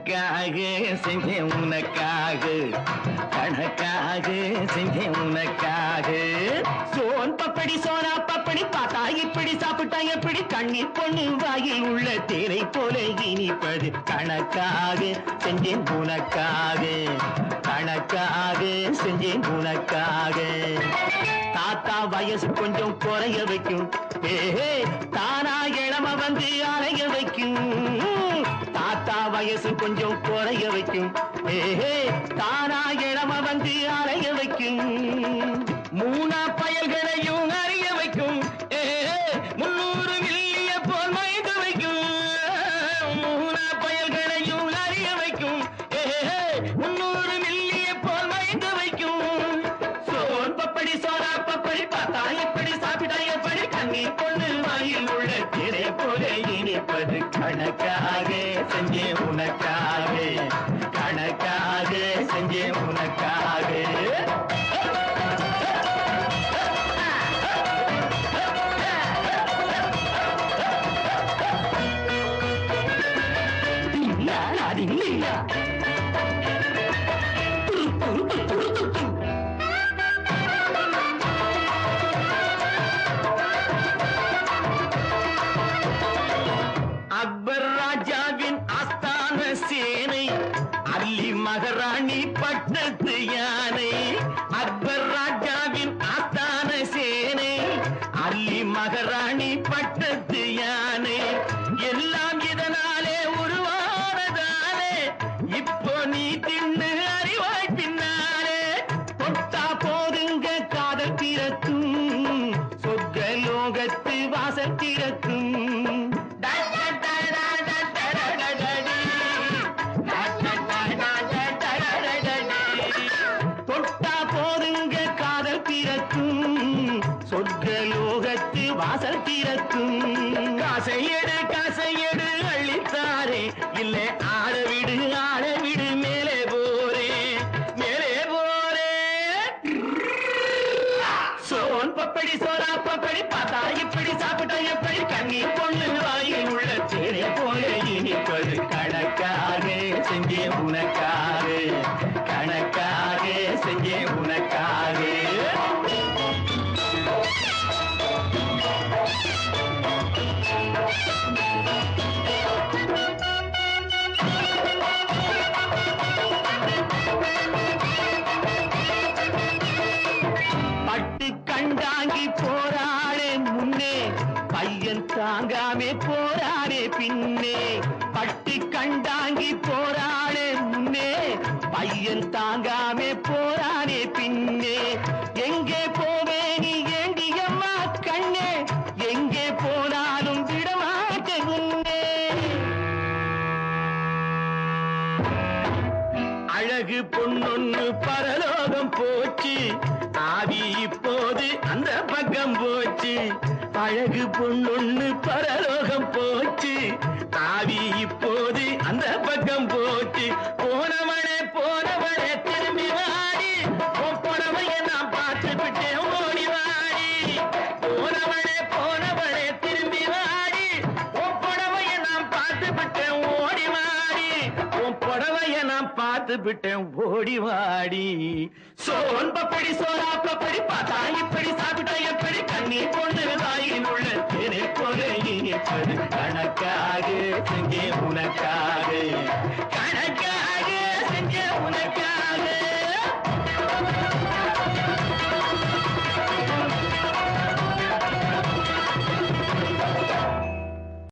கணக்காக செஞ்சேன் உனக்காக, கணக்காக செஞ்சேன் உனக்காக. சோன் பப்படி சோனா பப்படி பார்த்தா இப்படி சாப்பிட்டா எப்படி, கண்ணீர் பொண்ணு வாயில் உள்ள தேனை போல இனிப்பது. கணக்காக செஞ்சேன் உனக்காக, கணக்காக செஞ்சேன் உனக்காக. தாத்தா வயசு கொஞ்சம் குறைய வைக்கும், ஏஹே தானா இளம வந்து அலைய வைக்கும். தாத்தா வயசு கொஞ்சம் குறைய வைக்கும், ஏஹே தானா இளம வந்து அலைய வைக்கும். மூணா பயல்களையும் அறிய வைக்கும், ஏஹே 300 மில்லிய போல் மயங்க வைக்கும். மூணா பயல்களையும் அறிய வைக்கும், ஏஹே 300 மில்லிய போல் மயங்க வைக்கும். சோன் பப்படி சோனா பப்படி பார்த்தா எப்படி சாப்பிட்டா எப்படி, கண்ணீர் பொண்ணு வாயில் உள்ள திரை போல இனிப்பது. கணக்காக செஞ்சே உனக்காக, கணக்காக செஞ்சே உனக்காக. அக்பர் ராஜாவின் ஆஸ்தான சேனை, அல்லி மகாராணி பட்டத்து யானை. அக்பர் ராஜாவின் ஆஸ்தான சேனை, அல்லி மகாராணி பட்டத்து யானை. எல்லாம் இதனாலே உருவானதாலே, இப்போ நீ தின்னு அறிவாய் பின்னாலே. தொட்டா போதுங்க காதல் திறக்கும், சொர்க்க லோகத்து வாசல் திறக்கும். தொட்டா போதுங்க காதல் திறக்கும், சொர்க்க லோகத்து வாசல் திறக்கும். காசையடு அள்ளித்தாரே, இல்லை ஆளவிடு மேலே போரே, மேலே போரே. சோன் பப்படி சோனா பப்படி பார்த்தா இப்படி சாப்பிட்டா எப்படி, கண்ணீர் பொண்ணு வாயில் உள்ள தேனை போல இனிப்பது. கணக்காக செஞ்சே உனக்காக, கணக்காக செஞ்சே உனக்காக. பட்டு கண்டாங்கி போராடே முன்னே, பையன் தாங்காமே போராடே பின்னே. பட்டு கண்டாங்கி போராடே முன்னே, பையன் தாங்காமே போராடே பின்னே. எங்கே போவே நீ ஏண்டியம்மா கண்ணே, எங்கே போனாலும் விடமாட்டே உன்னே. அழகு பொன்னொன்னு பரலோகம் போச்சு, ஆவி இப்போது அந்த பக்கம் போச்சு. அழகு பொன்னொன்னு பரலோகம் போச்சு, ஆவி இப்போது அந்த பக்கம் போச்சு. போனவனே திரும்பி வாடி, புடவைய நான் பார்த்து விட்டேன் ஓடி வாடி. போனவனே திரும்பி வாடி, புடவைய நான் பார்த்து விட்டேன் ஓடி வாடி. புடவைய நான் பார்த்து விட்டேன் ஓடி வாடி. சோன் பப்படி சோனா பப்படி பார்த்தா இப்படி சாப்பிட்டா எப்படி, கண்ணீர் பொண்ணு வாயில் உள்ள தேனை போல இனிப்பது. கணக்காக செஞ்சே உனக்காக,